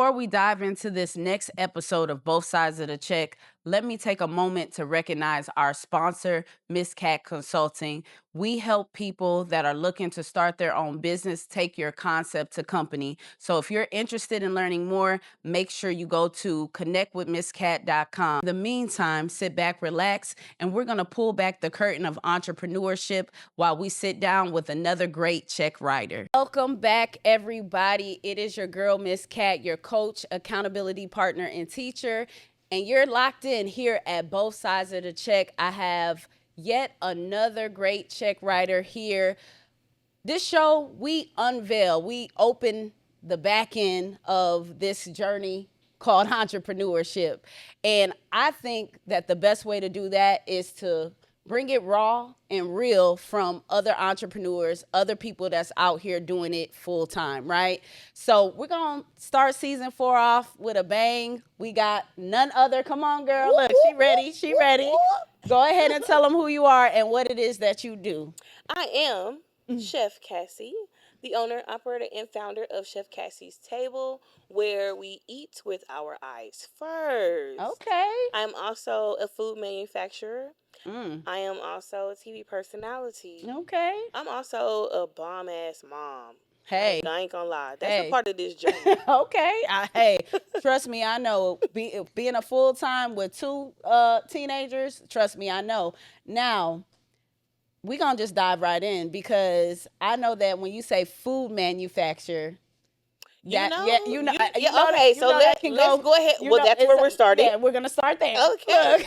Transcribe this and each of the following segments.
Before we dive into this next episode of Both Sides of the Check, let me take a moment to recognize our sponsor, Miss Cat Consulting. We help people that are looking to start their own business take your concept to company. So if you're interested in learning more, make sure you go to connectwithmisscat.com. In the meantime, sit back, relax, and we're going to pull back the curtain of entrepreneurship while we sit down with another great check writer. Welcome back, everybody. It is your girl, Miss Cat, your coach, accountability partner, and teacher. And you're locked in here at Both Sides of the Check. I have yet another great check writer here. This show, we open the back end of this journey called entrepreneurship. And I think that the best way to do that is to bring it raw and real from other entrepreneurs, other people that's out here doing it full time, right? So we're going to start season 4 off with a bang. We got none other. Come on, girl. Look, she ready. She ready. Go ahead and tell them who you are and what it is that you do. I am Chef Cassi, the owner, operator, and founder of Chef Cassie's Table, where we eat with our eyes first. Okay. I'm also a food manufacturer. I am also a TV personality. Okay. I'm also a bomb-ass mom. Hey. I ain't gonna lie. That's a part of this journey. Okay. Hey, trust me, I know. Being a full-time with 2 teenagers, trust me, I know. Now, we're going to just dive right in because I know that when you say food manufacturer, Okay, so let's go ahead. Well, that's where we're starting. Yeah, we're going to start there. Okay.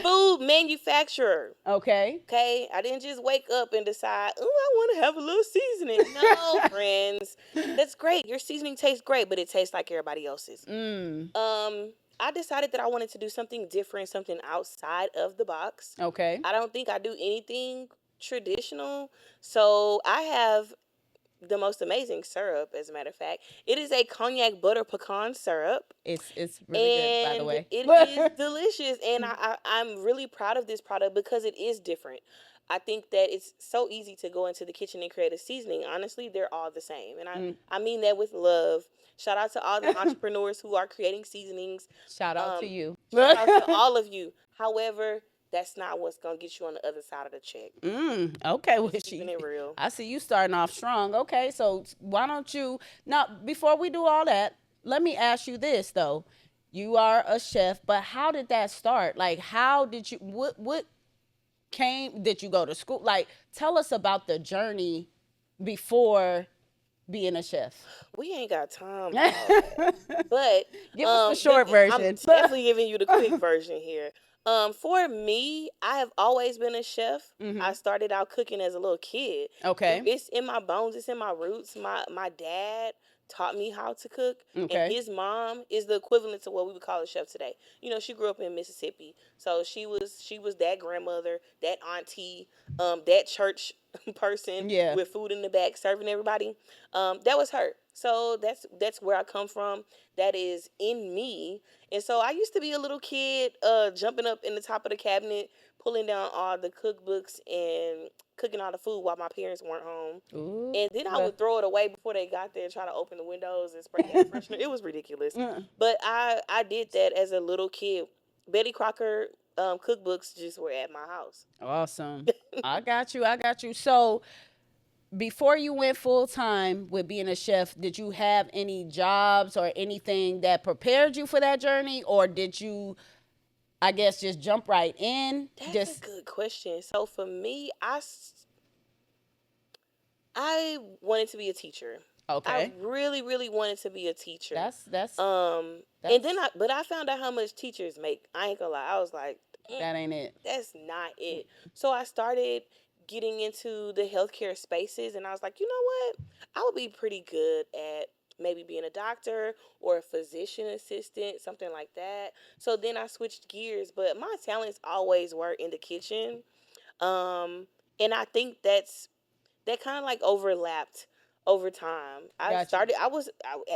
Food manufacturer. Okay. Okay, I didn't just wake up and decide, I want to have a little seasoning. No, friends. That's great. Your seasoning tastes great, but it tastes like everybody else's. I decided that I wanted to do something different, something outside of the box. Okay. I don't think I do anything traditional. So I have the most amazing syrup, as a matter of fact. It is a cognac butter pecan syrup. It's really good, by the way. It is delicious, and I'm really proud of this product because it is different. I think that it's so easy to go into the kitchen and create a seasoning. Honestly, they're all the same, and I mean that with love. Shout out to all the entrepreneurs who are creating seasonings. Shout out to you. Shout out to all of you. However, that's not what's going to get you on the other side of the check. Okay. Well, keeping it real. I see you starting off strong. Okay, so why don't you, now, before we do all that, let me ask you this, though. You are a chef, but how did that start? Like, how did you, did you go to school? Like, tell us about the journey before being a chef. We ain't got time, but give us the short version. I'm definitely giving you the quick version here. For me, I have always been a chef. I started out cooking as a little kid. Okay. It's in my bones. It's in my roots. My dad taught me how to cook. Okay. And his mom is the equivalent to what we would call a chef today. You know, she grew up in Mississippi. So she was that grandmother, that auntie, that church person with food in the back serving everybody. That was her. So that's where I come from. That is in me. And so I used to be a little kid jumping up in the top of the cabinet, pulling down all the cookbooks and cooking all the food while my parents weren't home. Ooh. And then I would throw it away before they got there, try to open the windows and spray air freshener. It was ridiculous. But I did that as a little kid. Betty Crocker cookbooks just were at my house. Awesome. I got you. So before you went full time with being a chef, did you have any jobs or anything that prepared you for that journey, or did you, I guess, just jump right in? That's a good question. So for me, I wanted to be a teacher. Okay. I really, really wanted to be a teacher. That's and then I found out how much teachers make. I ain't gonna lie. I was like, that ain't it. That's not it. So I started getting into the healthcare spaces, and I was like, you know what? I would be pretty good at maybe being a doctor or a physician assistant, something like that. So then I switched gears, but my talents always were in the kitchen. And I think that kind of like overlapped over time. At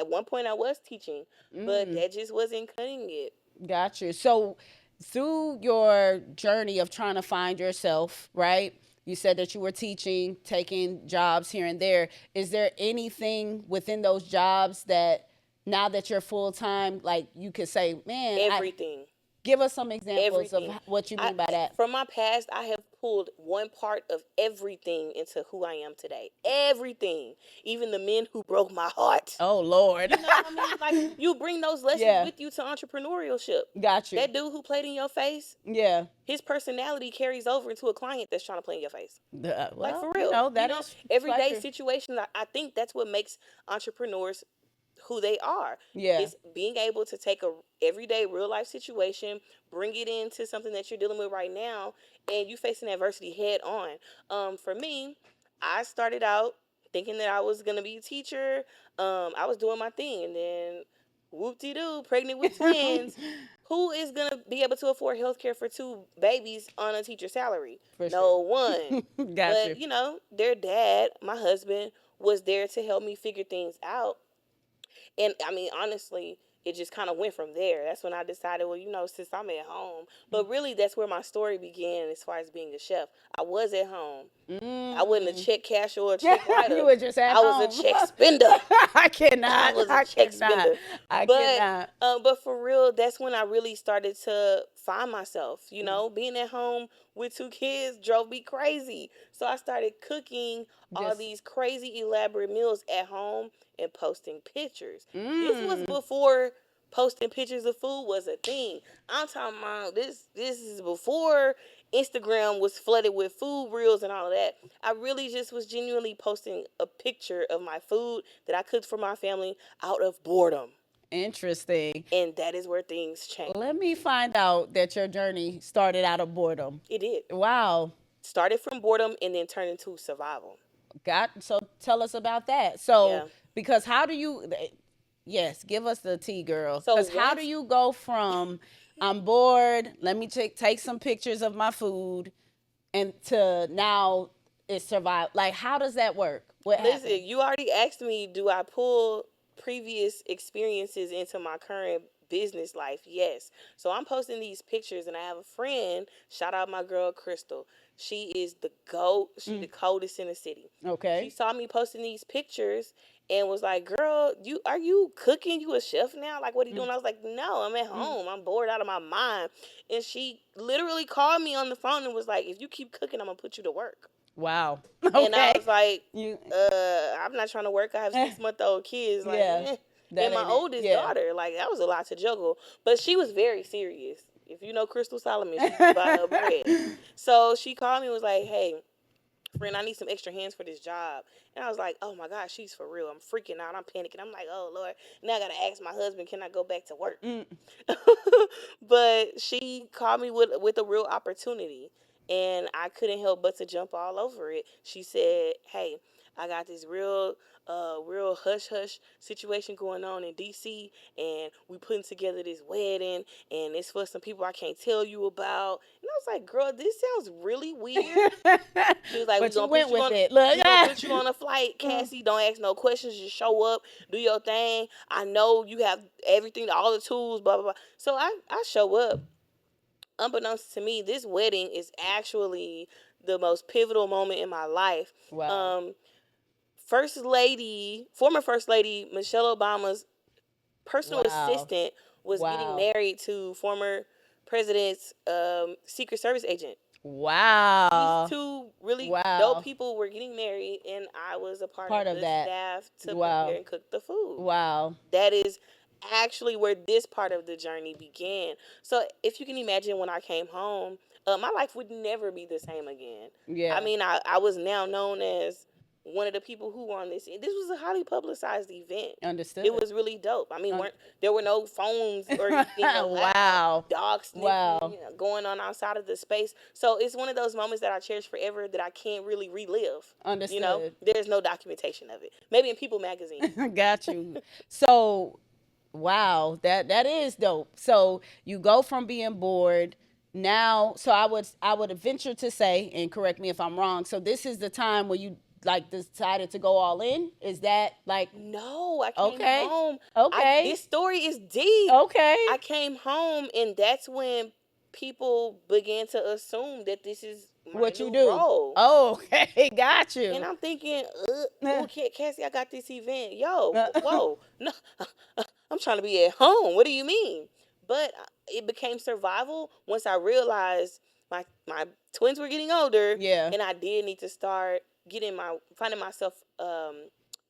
one point I was teaching, but that just wasn't cutting it. Got you. So through your journey of trying to find yourself, right? You said that you were teaching, taking jobs here and there. Is there anything within those jobs that now that you're full time, like you could say, man, I Everything. give us some examples of Everything. what you I mean by that. From my past, I have pulled one part of everything into who I am today. Everything, even the men who broke my heart. Oh Lord. You know what I mean? Like, you bring those lessons Yeah, with you to entrepreneurship. got you. That dude who played in your face, Yeah. his personality carries over into a client that's trying to play in your face. Like, Well, for real. You that know, is quite everyday true. situations. I think that's what makes entrepreneurs who they are. Yeah. It's being able to take a everyday real life situation, bring it into something that you're dealing with right now, and you facing adversity head on. For me, I started out thinking that I was gonna be a teacher. I was doing my thing, and then whoop de doo, pregnant with twins. Who is gonna be able to afford health care for two babies on a teacher salary? For No sure. one. Got But you. their dad, my husband, was there to help me figure things out. And I mean, honestly, it just kind of went from there. That's when I decided, well, since I'm at home. But really, that's where my story began as far as being a chef. I was at home. I wasn't a Mm. check casher or a check You writer. were just at I was a home. check spender. I I cannot. was a I check cannot. spender. I But cannot. but for real, that's when I really started to find myself. Mm. Being at home with two kids drove me crazy. So I started cooking all Just these crazy elaborate meals at home and posting pictures. This was mm. before posting pictures of food was a thing. I'm talking about this is before Instagram was flooded with food reels and all of that. I really just was genuinely posting a picture of my food that I cooked for my family out of boredom. Interesting. And that is where things change. Let me find out that your journey started out of boredom. It did. Wow. Started from boredom and then turned into survival. Got so tell us about that. So Yeah. because how do you yes, give us the tea, girl. So Because how do once you go from I'm bored, let me take some pictures of my food and to now it's survive. Like how does that work? What Listen, happened? you already asked me, do I pull previous experiences into my current business life? Yes. So I'm posting these pictures, and I have a friend. Shout out my girl Crystal. She is the goat. She the Mm, coldest in the city. She okay. saw me posting these pictures and was like, "Girl, are you cooking? You a chef now? Like, what are you Mm, doing?" I was like, "No, I'm at mm. home. I'm bored out of my mind." And she literally called me on the phone and was like, "If you keep cooking, I'm gonna put you to work." Wow. And I Okay. was like, You I'm not trying to work. I have 6-month-old kids, like, yeah. That and my ain't it. oldest Yeah. daughter, like, that was a lot to juggle. But she was very serious. If you know Crystal Solomon, she be by her bread. So she called me and was like, "Hey, friend, I need some extra hands for this job." And I was like, "Oh my gosh, she's for real." I'm freaking out. I'm panicking. I'm like, "Oh Lord." Now I gotta ask my husband, "Can I go back to work?" Mm, But she called me with a real opportunity, and I couldn't help but to jump all over it. She said, "Hey, I got this real hush hush situation going on in DC, and we putting together this wedding, and it's for some people I can't tell you about." And I was like, "Girl, this sounds really weird." She was like, but you went with it. Look. we gonna put you on a flight, Cassie. Don't ask no questions. Just show up, do your thing. I know you have everything, all the tools, blah blah blah." So I show up. Unbeknownst to me, this wedding is actually the most pivotal moment in my life. Wow. Um, former First Lady Michelle Obama's personal Wow. assistant was getting Wow. married to former president's Secret Service agent. These Wow. two really dope Wow. people were getting married, and I was a part Part of of the that. staff to prepare Wow. and cook the food. Wow. That is actually where this part of the journey began. So if you can imagine, when I came home, my life would never be the same again. I Yeah. mean, I was now known as one of the people who were on this. This was a highly publicized event. It Understood. was really dope. I mean, Un- there were no phones or anything allowed. wow. Dog sniffing, Wow. going on outside of the space. So it's one of those moments that I cherish forever that I can't really relive. Understood. There's no documentation of it. Maybe in People magazine. Got you. So, wow, that is dope. So you go from being bored now. So I would venture to say, and correct me if I'm wrong. So this is the time where you like decided to go all in. Is that like No, I came okay? home. Okay. This story is deep. Okay. I came home, and that's when people began to assume that this is my What you new do? role. Oh, okay, got And you. I'm thinking, Uh, okay, Cassie, I got this event. Yo, uh, whoa, no, I'm trying to be at home. What do you mean? But it became survival once I realized my twins were getting older, Yeah. and I did need to start getting my finding myself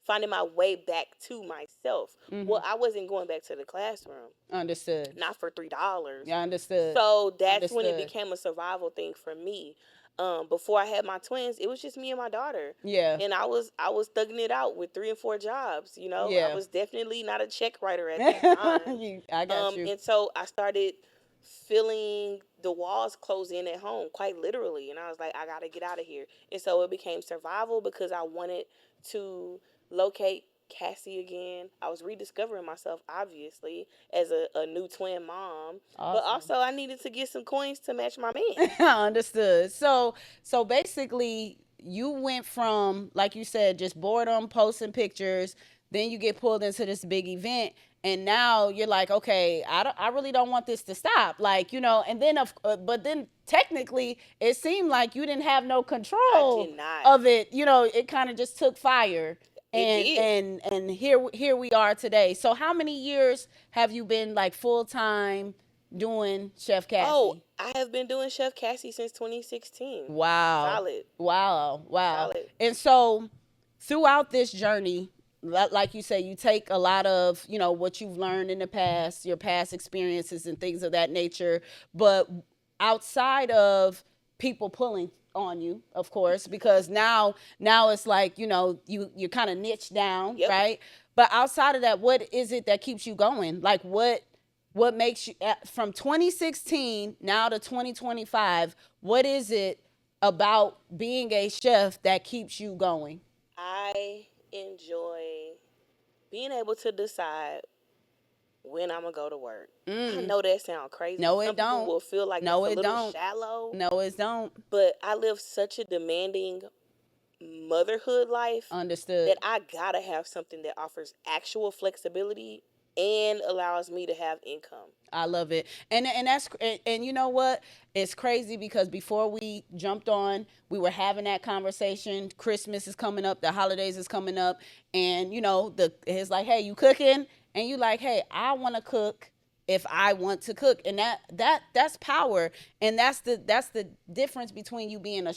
finding my way back to myself. Mm-hmm. Well, I wasn't going back to the classroom, Understood. not for $3. Yeah, understood. So that's when it Understood. became a survival thing for me. Before I had my twins, it was just me and my daughter, Yeah. and I was thugging it out with 3 and 4 jobs. I Yeah. was definitely not a check writer at that time. I got you. And so I started feeling the walls close in at home, quite literally, and I was like, I gotta get out of here. And so it became survival because I wanted to locate Cassie again. I was rediscovering myself, obviously, as a new twin mom, but Awesome. also I needed to get some coins to match my man. Understood. So basically you went from, like you said, just boredom, posting pictures, then you get pulled into this big event, and now you're like, okay, I really don't want this to stop, like, and then but then technically it seemed like you didn't have no I control did not. of it. It kind of just took fire. It and did. and and here we are today. So how many years have you been like full time doing Chef Oh, Cassie? I have been doing Chef Cassie since 2016. Wow. Solid. Wow. Wow. Solid. And so throughout this journey, like you say, you take a lot of, what you've learned in the past, your past experiences and things of that nature. But outside of people pulling on you, of course, because now it's like, you're kind of niche down, Yep. right? But outside of that, what is it that keeps you going? Like what makes you, from 2016 now to 2025, what is it about being a chef that keeps you going? I enjoy being able to decide when I'm gonna go to work. I Mm. know that sounds crazy. No, Some it people don't. will feel like No, that's a it little don't. shallow, No, it don't. but I live such a demanding motherhood life Understood. that I gotta have something that offers actual flexibility and allows me to have income. I love it. And that's and you know what? It's crazy because before we jumped on, we were having that conversation. Christmas is coming up, the holidays is coming up, and it's like, "Hey, you cooking?" And you like, "Hey, I want to cook if I want to cook." And that's power. And that's the difference between you being a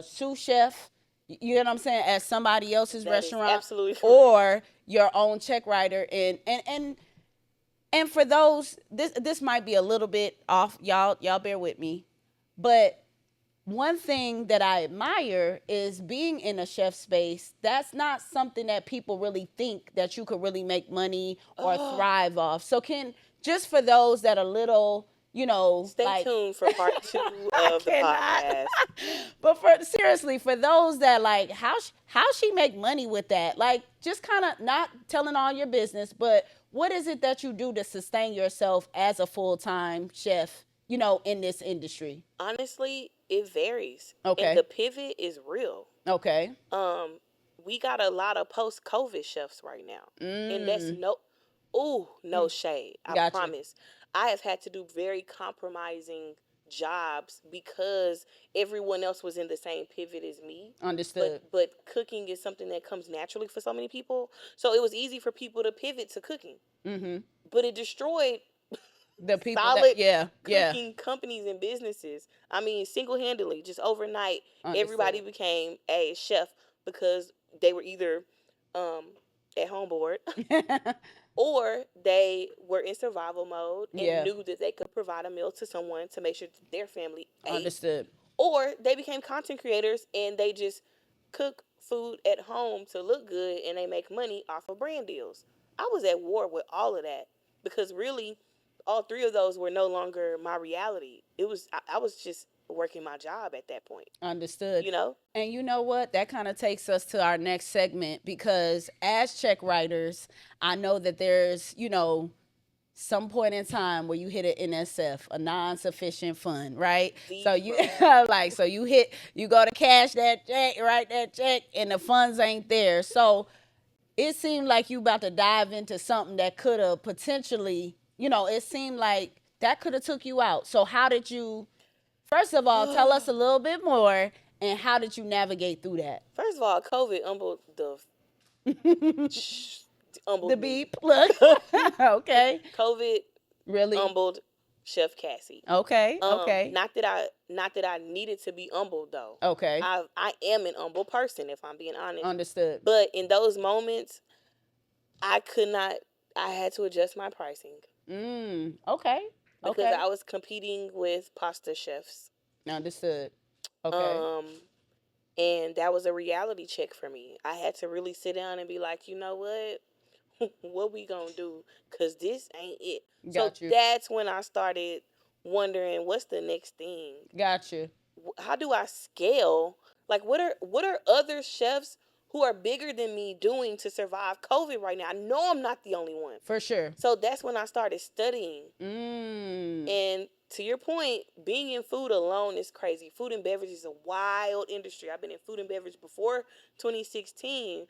sous chef, you know what I'm saying, at somebody else's That is restaurant, absolutely correct. or your own check writer. And for those, this might be a little bit off, y'all bear with me, but one thing that I admire is being in a chef space. That's not something that people really think that you could really make money or Oh, thrive off. So just for those that are little, stay like, tuned for part two I of the cannot. podcast. But seriously, for those that like, how she make money with that? Like, just kind of not telling all your business, but what is it that you do to sustain yourself as a full-time chef, in this industry? Honestly, it varies, and Okay. the pivot is real. Okay. Um, we got a lot of post-COVID chefs right now, and that's Mm. no shade. I Got you. promise. I have had to do very compromising jobs because everyone else was in the same pivot as me. Understood. But cooking is something that comes naturally for so many people, so it was easy for people to pivot to cooking. Mm-hmm. But it destroyed The people that, solid yeah, yeah. cooking companies and businesses. I mean, single handedly, just overnight, everybody Understood. became a chef because they were either um, at home bored or they were in survival mode and Yeah. knew that they could provide a meal to someone to make sure their family ate, Understood. or they became content creators and they just cook food at home to look good and they make money off of brand deals. I was at war with all of that because really all three of those were no longer my reality. I was just working my job at that point, Understood. you know? And you know what? That kind of takes us to our next segment, because as check writers, I know that there's, some point in time where you hit an NSF, a non-sufficient fund, right? The So you first. you go to cash that check, write that check, and the funds ain't there. So it seemed like you about to dive into something that could have potentially, it seemed like that could have took you out. So how did you, first of all, tell us a little bit more, and how did you navigate through that? First of all, COVID humbled the humbled The me. beep. Look. Okay. COVID Really? humbled Chef Cassie. Okay. Okay. Not that I needed to be humbled though. Okay. I am an humble person if I'm being honest. Understood. But in those moments, I could not. I had to adjust my pricing Okay. because Okay. I was competing with pasta chefs. Understood. Okay. Um, and that was a reality check for me. I had to really sit down and be like, you know what? What we gonna do? Cause this ain't it. So Got you. that's when I started wondering, what's the next thing? Got you. How do I scale? Like, what are other chefs who are bigger than me doing to survive COVID right now? I know I'm not the only one. For sure. So that's when I started studying. Mm. And to your point, being in food alone is crazy. Food and beverage is a wild industry. I've been in food and beverage before 2016.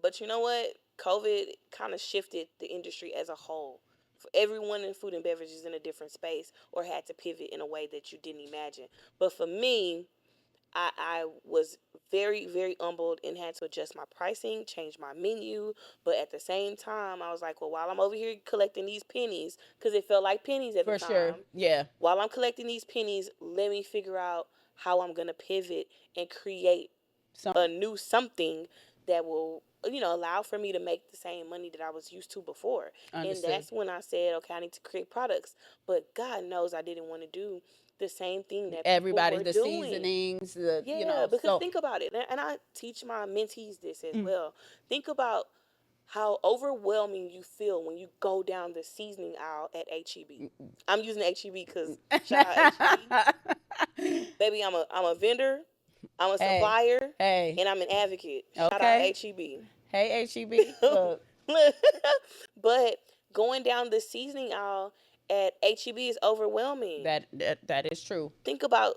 But you know what? COVID kind of shifted the industry as a whole. For everyone in food and beverage is in a different space or had to pivot in a way that you didn't imagine. But for me, I was very, very humbled and had to adjust my pricing, change my menu. But at the same time, I was like, well, while I'm over here collecting these pennies, because it felt like pennies at the For sure. time, Yeah. while I'm collecting these pennies, let me figure out how I'm going to pivot and create Some a new something that will allow for me to make the same money that I was used to before. And understood. that's when I said, okay, I need to create products. But God knows I didn't want to do the same thing that people Everybody, were the doing. seasonings, the Yeah, because so think about it, and I teach my mentees this as mm. well. Think about how overwhelming you feel when you go down the seasoning aisle at HEB. I'm using HEB because shout out HEB. Baby, I'm a vendor, I'm a Hey, supplier, hey, and I'm an advocate. Shout out okay. HEB. Hey, HEB. Look, But going down the seasoning aisle at HEB is overwhelming. that is true Think about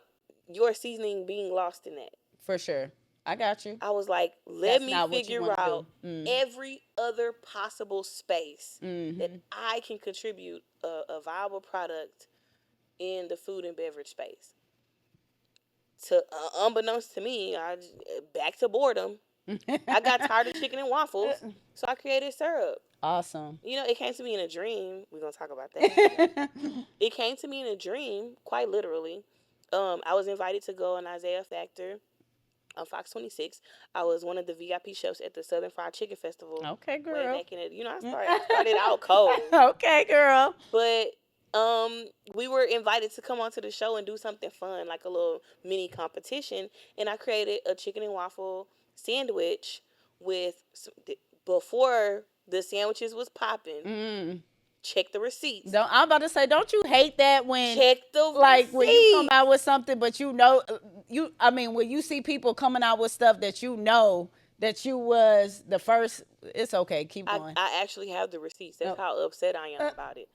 your seasoning being lost in that. for sure. I got you. I was like, let That's me not what you figure want to out do. Mm. every other possible space that Mm-hmm. I can contribute a viable product in the food and beverage space. To unbeknownst to me, back to boredom. I got tired of chicken and waffles, so I created syrup. Awesome. It came to me in a dream. We're gonna talk about that. It came to me in a dream, quite literally. I was invited to go on Isaiah Factor on Fox 26. I was one of the VIP chefs at the Southern Fried Chicken Festival Okay, way girl. back in it. I started out cold. Okay, girl. But we were invited to come onto the show and do something fun, like a little mini competition, and I created a chicken and waffle sandwich with before the sandwiches was popping. Mm. Check the receipts. Don't I'm about to say, don't you hate that when Check the like when you come receipts. out with something, but I mean, when you see people coming out with stuff that that you was the first, it's okay, keep I, going. I actually have the receipts. That's Oh, how upset I am about it.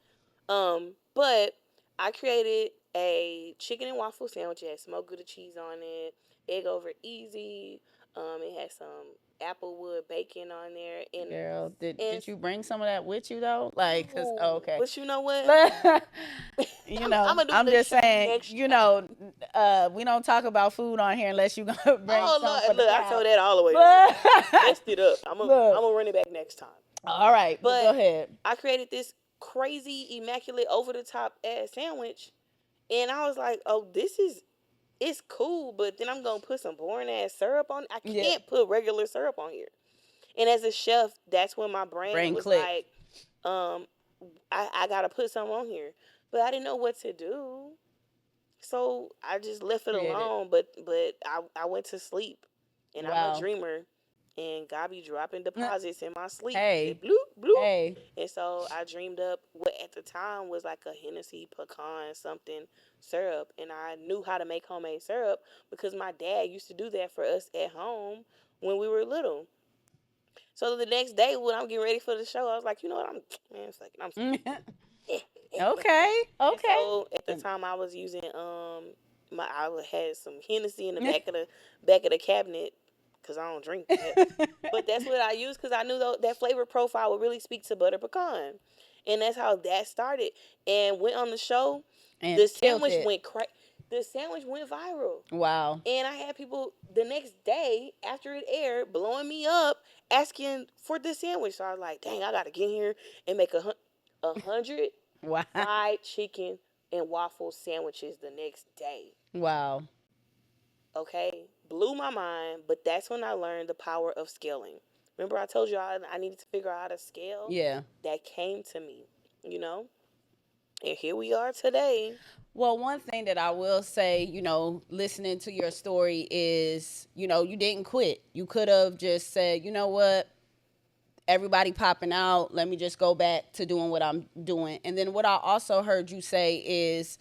But I created a chicken and waffle sandwich. It had smoked Gouda cheese on it, egg over easy. It had some applewood bacon on there, girl, and did you bring some of that with you though? Like, no. okay. But you know what? I'm gonna do I'm the just show saying, next year. we don't talk about food on here unless you gonna bring Oh some for the look, I crowd. told that all the way up. Messed it up. I'm Look, gonna run it back next time. all right, but go But ahead. I created this crazy, immaculate, over the top ass sandwich, and I was like, oh, it's cool, but then I'm gonna put some boring ass syrup on. I Yeah, can't put regular syrup on here. And as a chef, that's when my brain brain was click. like, um, I gotta put some on here, but I didn't know what to do, so I just left it Created. alone. But I went to sleep, and I'm a Wow. dreamer, and God be dropping deposits in my sleep. Hey, It bloop bloop. hey, And so I dreamed up what at the time was like a Hennessy pecan something syrup. And I knew how to make homemade syrup because my dad used to do that for us at home when we were little. So the next day when I'm getting ready for the show, I was like, you know what, man, fuck it, I'm just gonna do it. okay, And okay. so at the time I was using I had some Hennessy in the back of the cabinet because I don't drink that. But that's what I used because I knew that flavor profile would really speak to butter pecan, and that's how that started. And went on the show. And The killed sandwich it. went crazy. The sandwich went viral. Wow. And I had people the next day after it aired blowing me up asking for the sandwich. So I was like, dang, I gotta get here and make 100 Wow. fried chicken and waffle sandwiches the next day. Wow. Okay, blew my mind, but that's when I learned the power of scaling. Remember, I told you I needed to figure out how to scale? Yeah. That came to me, you know? And here we are today. Well, one thing that I will say, listening to your story is, you didn't quit. You could have just said, you know what, everybody popping out. Let me just go back to doing what I'm doing. And then what I also heard you say is,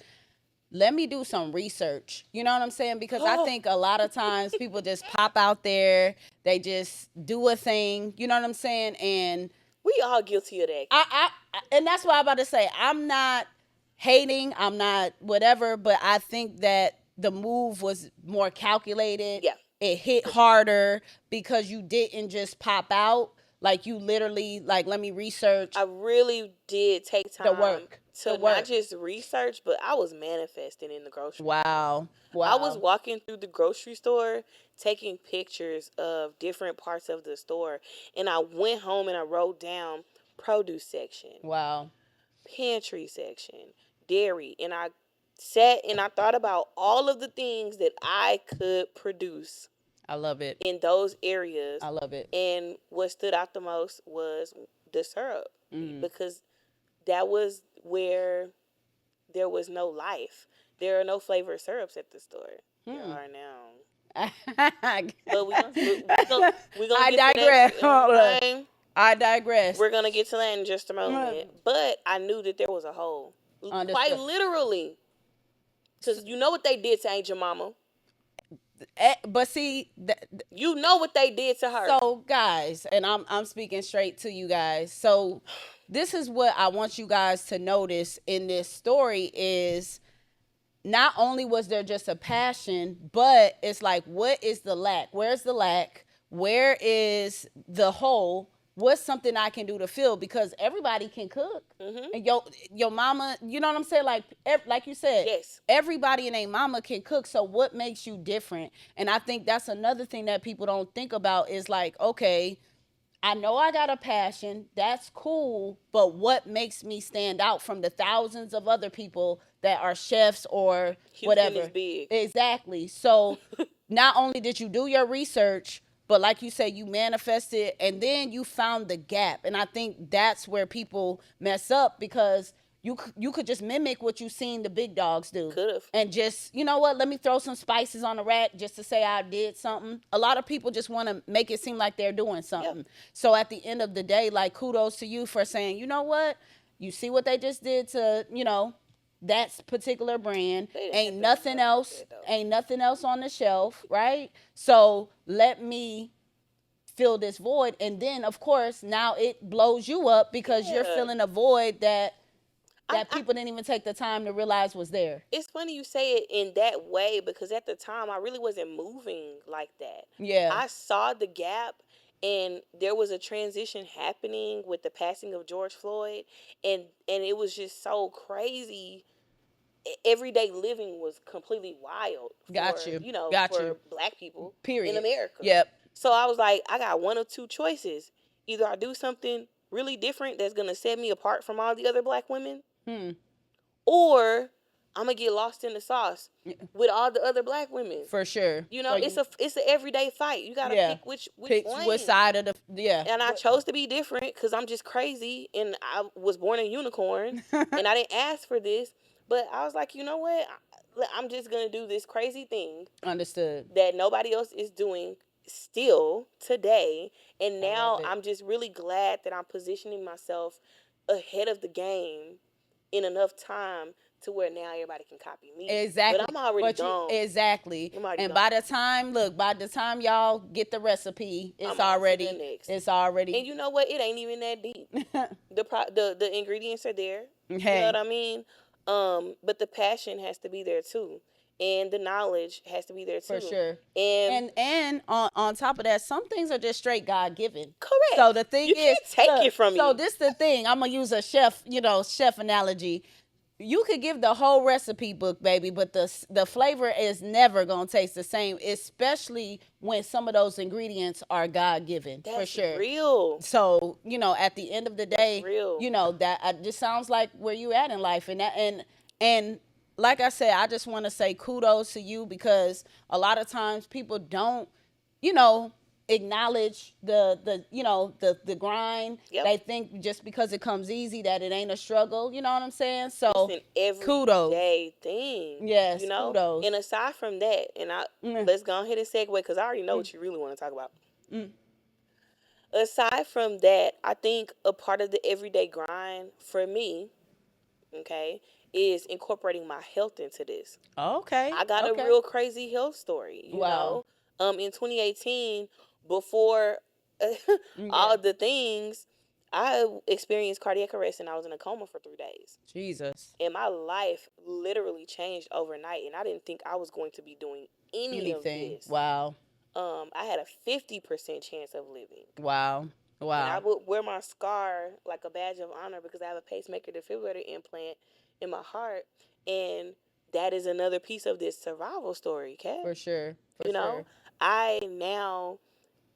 let me do some research. You know what I'm saying? Because I think a lot of times people just pop out there, they just do a thing. You know what I'm saying? And we all guilty of that. And that's what I'm about to say. I'm not hating, I'm not whatever, but I think that the move was more calculated. Yeah. It hit harder because you didn't just pop out. Like you literally, like, let me research. I really did take time to not just research, but I was manifesting in the grocery store. Wow. I was walking through the grocery store, taking pictures of different parts of the store, and I went home and I wrote down produce section. Wow. Pantry section, dairy, and I sat and I thought about all of the things that I could produce. I love it. In those areas. I love it. And what stood out the most was the syrup. Because that was where there was no life. There are no flavored syrups at the store. There are now. But we gonna I digress. I digress. We're gonna get to that in just a moment. But I knew that there was a hole. Understood. Quite literally. Because you know what they did to Aunt Jemima. But see, you know what they did to her. So guys, and I'm speaking straight to you guys. So this is what I want you guys to notice in this story is not only was there just a passion, but it's like, what is the lack? Where's the lack? Where is the hole? What's something I can do to fill? Because everybody can cook. And your mama, you know what I'm saying? Like you said, yes, everybody and their mama can cook. So what makes you different? And I think that's another thing that people don't think about is like, okay, I know I got a passion. That's cool. But what makes me stand out from the thousands of other people that are chefs or Houston whatever? Is big. Exactly. So not only did you do your research, but like you said, you manifested and then you found the gap. And I think that's where people mess up because you could just mimic what you seen the big dogs do. Could've. And just, you know what, let me throw some spices on the rack just to say I did something. A lot of people just want to make it seem like they're doing something. Yep. So at the end of the day, like, kudos to you for saying, you know what, you see what they just did to, that particular brand. Ain't nothing else on the shelf, right? So let me fill this void. And then of course now it blows you up because you're filling a void that people didn't even take the time to realize was there. It's funny you say it in that way because at the time I really wasn't moving like that. Yeah. I saw the gap and there was a transition happening with the passing of George Floyd and it was just so crazy. Everyday living was completely wild for Black people in America. Yep. So I was like, I got one of two choices. Either I do something really different that's going to set me apart from all the other Black women, or I'm going to get lost in the sauce with all the other Black women. For sure. It's an everyday fight. You got to pick which which side of the And I chose to be different because I'm just crazy and I was born a unicorn and I didn't ask for this. But I was like, you know what? I'm just going to do this crazy thing. Understood. That nobody else is doing still today. And now I'm just really glad that I'm positioning myself ahead of the game in enough time to where now everybody can copy me. Exactly. But I'm already gone. Exactly. And by the time y'all get the recipe, it's already. And you know what? It ain't even that deep. The ingredients are there. You know what I mean? But the passion has to be there too. And the knowledge has to be there too. For sure. And on top of that, some things are just straight God given. Correct. So the thing you can't take it from me. So this the thing. I'm gonna use a chef analogy. you could give the whole recipe book, baby, but the flavor is never gonna taste the same, especially when some of those ingredients are God given, for That's sure. real. So at the end of the That's day, real. that just sounds like where you at in life, and like I said, I just want to say kudos to you, because a lot of times people don't, you know, acknowledge the grind. Yep. They think just because it comes easy that it ain't a struggle. You know what I'm saying? It's So an kudos. everyday thing, Yes, kudos. And aside from that, Mm, let's go ahead and segue because I already know mm, what you really want to talk about. mm. Aside from that, I think a part of the everyday grind for me, okay, is incorporating my health into this. Okay. I got a Okay. real crazy health story, Wow. In 2018, before Yeah. all the things, I experienced cardiac arrest and I was in a coma for 3 days. Jesus. And my life literally changed overnight. And I didn't think I was going to be doing any of Anything. this. Wow. I had a 50% chance of living. Wow. And I Wow. would wear my scar like a badge of honor because I have a pacemaker defibrillator implant in my heart. And that is another piece of this survival story, Kat. For sure. For You sure. know, I now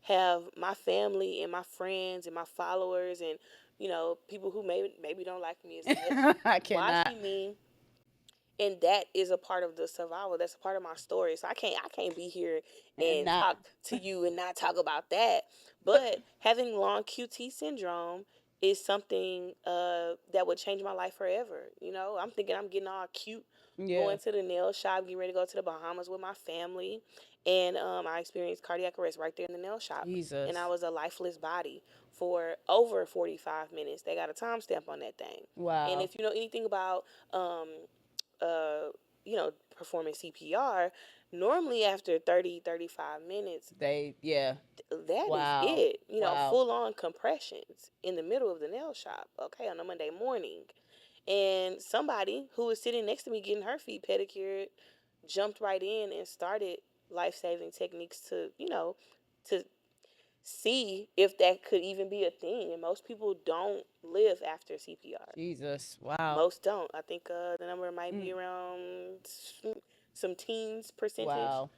have my family and my friends and my followers and, people who maybe don't like me as much I cannot. watching me, and that is a part of the survival. That's a part of my story. So I can't be here And and not. talk to you and not talk about that. But having long QT syndrome is something that would change my life forever. I'm thinking I'm getting all cute, Yeah. going to the nail shop, getting ready to go to the Bahamas with my family, and I experienced cardiac arrest right there in the nail shop, and I Jesus. was a lifeless body for over 45 minutes. They got a timestamp on that thing. And Wow. if you know anything about um, uh, performing CPR, normally after 30-35 minutes, Yeah. that is Wow. it. Wow. Full on compressions in the middle of the nail shop, okay, on a Monday morning. And somebody who was sitting next to me getting her feet pedicured jumped right in and started life saving techniques to see if that could even be a thing. And most people don't live after CPR. Jesus. Wow. Most don't. I think the number might Mm. be around some teens percentage. Wow.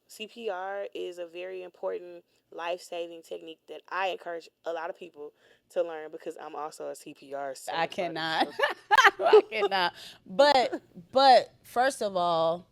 CPR is a very important life saving technique that I encourage a lot of people to learn because I'm also a CPR I certified cannot. instructor. I cannot. But first of all,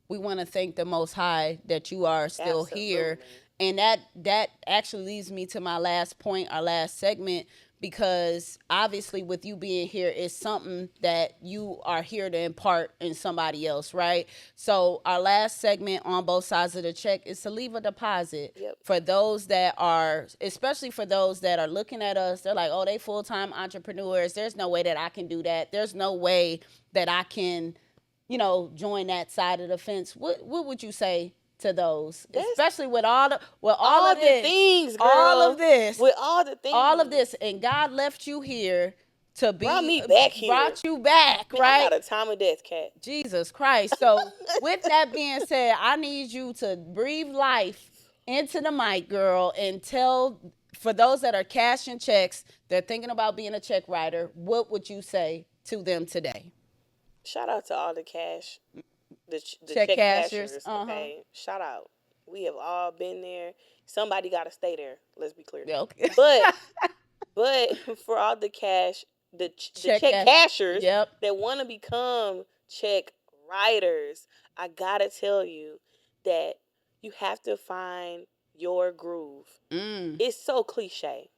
we want to thank the Most High that you are still here, Absolutely. and that actually leads me to my last point, our last segment, because obviously with you being here is something that you are here to impart in somebody else, right? So our last segment on both sides of the check is to leave a deposit Yep. for those that are, especially for those that are looking at us. They're like, oh, they full-time entrepreneurs. There's no way that I can do that. There's no way that I can, join that side of the fence. What would you say to those, That's especially with all all of the this, things, all of girl. this, With all the all of things. this, and God left you here to Brought be me back here. brought you back, Man, I right? got a time of death, Cat. Jesus Christ. So, with that being said, I need you to breathe life into the mic, girl, and tell, for those that are cashing checks, they're thinking about being a check writer, what would you say to them today? Shout out to all the cash, the Check check cashers. cashers. Uh-huh. Okay, shout out. We have all been there. Somebody got to stay there. Let's be clear. Yeah, okay. But but for all the cash, the Check check cash. cashers Yep. that want to become check writers, I gotta tell you that you have to find your groove. Mm. It's so cliche.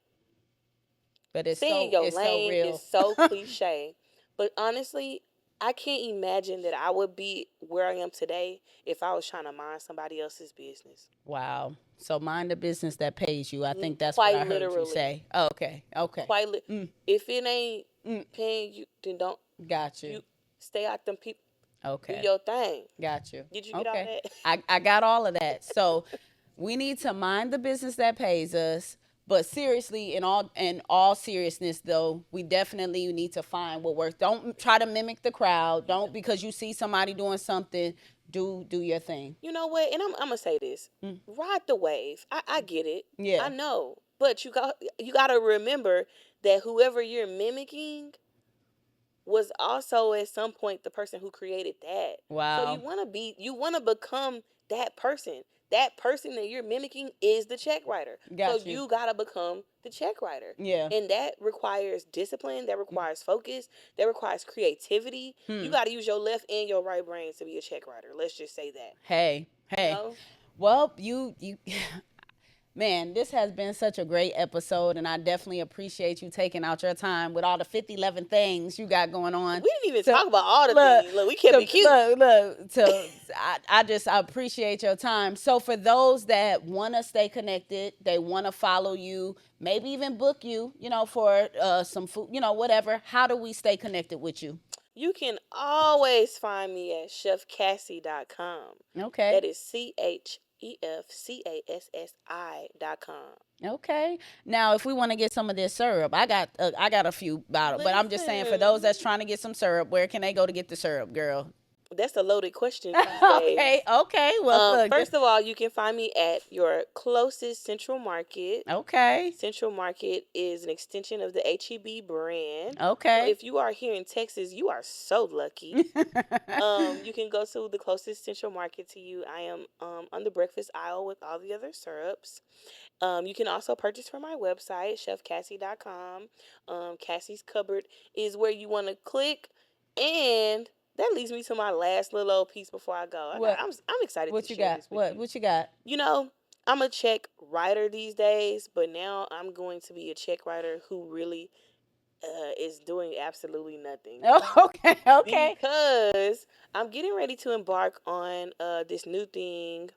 But Stay in your it's so lane is real. so cliche. But honestly, I can't imagine that I would be where I am today if I was trying to mind somebody else's business. Wow. So mind the business that pays you. I think that's what Quite I heard you literally. say. Okay. Okay. Quite Mm. if it ain't Mm. paying you, then don't Got you. you stay out them people. Do Okay. your thing. Got you. Did you get all Okay. that? I got all of that. So we need to mind the business that pays us. But seriously, in all seriousness though, we definitely need to find what works. Don't try to mimic the crowd. Don't, because you see somebody doing something, do your thing. You know what? And I'm gonna say this: Mm. ride the wave. I get it. I Yeah. know, but you got to remember that whoever you're mimicking was also at some point the person who created that. So Wow. you want to become that person. That person that you're mimicking is the check writer. So Got you. you got to become the check writer. Yeah. And that requires discipline, that requires focus, that requires creativity. You Hmm. got to use your left and your right brains to be a check writer. Let's just say that. Hey, You hey. know? Well, you man, this has been such a great episode, and I definitely appreciate you taking out your time with all the 50, 11 things you got going on. We didn't even To talk about all the look, things. Look, we kept it cute. I appreciate your time. So for those that want to stay connected, they want to follow you, maybe even book you, for some food, whatever. How do we stay connected with you? You can always find me at chefcassi.com. Okay. That is CHEFCASSI.com. Okay. Now, if we want to get some of this syrup, I got a few bottles, but I'm just saying for those Listen, that's trying to get some syrup, where can they go to get the syrup, girl? that's a loaded question these days. Okay. Well, look. First of all, you can find me at your closest Central Market. Okay. Central Market is an extension of the HEB brand. So Okay. if you are here in Texas, you are so lucky. You can go to the closest Central Market to you. I am on the breakfast aisle with all the other syrups. You can also purchase from my website, chefcassi.com. Cassie's Cupboard is where you want to click. And that leads me to my last little old piece before I go. What? I'm excited to What you share got? this with What? you. What you got? You know, I'm a check writer these days, but now I'm going to be a check writer who really is doing absolutely nothing. Oh, okay. Okay. Because I'm getting ready to embark on this new thing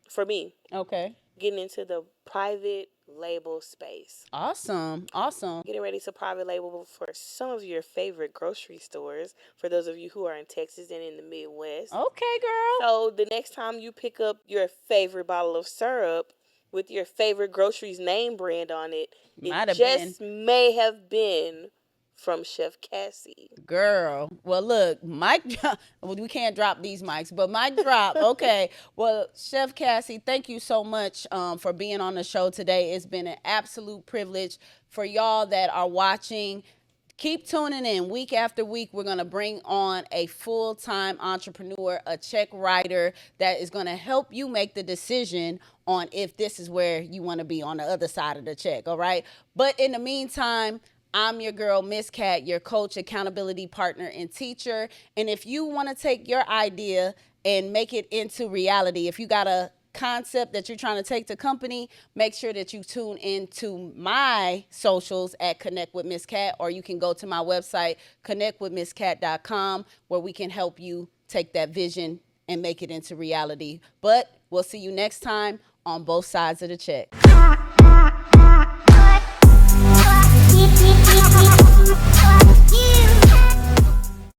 for me, Okay. getting into the private label space. Awesome. Awesome. Getting ready to private label for some of your favorite grocery stores, for those of you who are in Texas and in the Midwest. Okay, girl. So the next time you pick up your favorite bottle of syrup with your favorite grocery's name brand on it, Might it have been. just may have been from Chef Cassie. Girl. Well, look, well, we can't drop these mics, but mic drop. Okay. Well, Chef Cassie, thank you so much for being on the show today. It's been an absolute privilege. For y'all that are watching, keep tuning in week after week. We're going to bring on a full-time entrepreneur, a check writer that is going to help you make the decision on if this is where you want to be on the other side of the check. All right. But in the meantime, I'm your girl, Miss Cat, your coach, accountability partner, and teacher. And if you want to take your idea and make it into reality, if you got a concept that you're trying to take to company, make sure that you tune into my socials at Connect with Miss Cat, or you can go to my website, connectwithmisscat.com, where we can help you take that vision and make it into reality. But we'll see you next time on both sides of the check.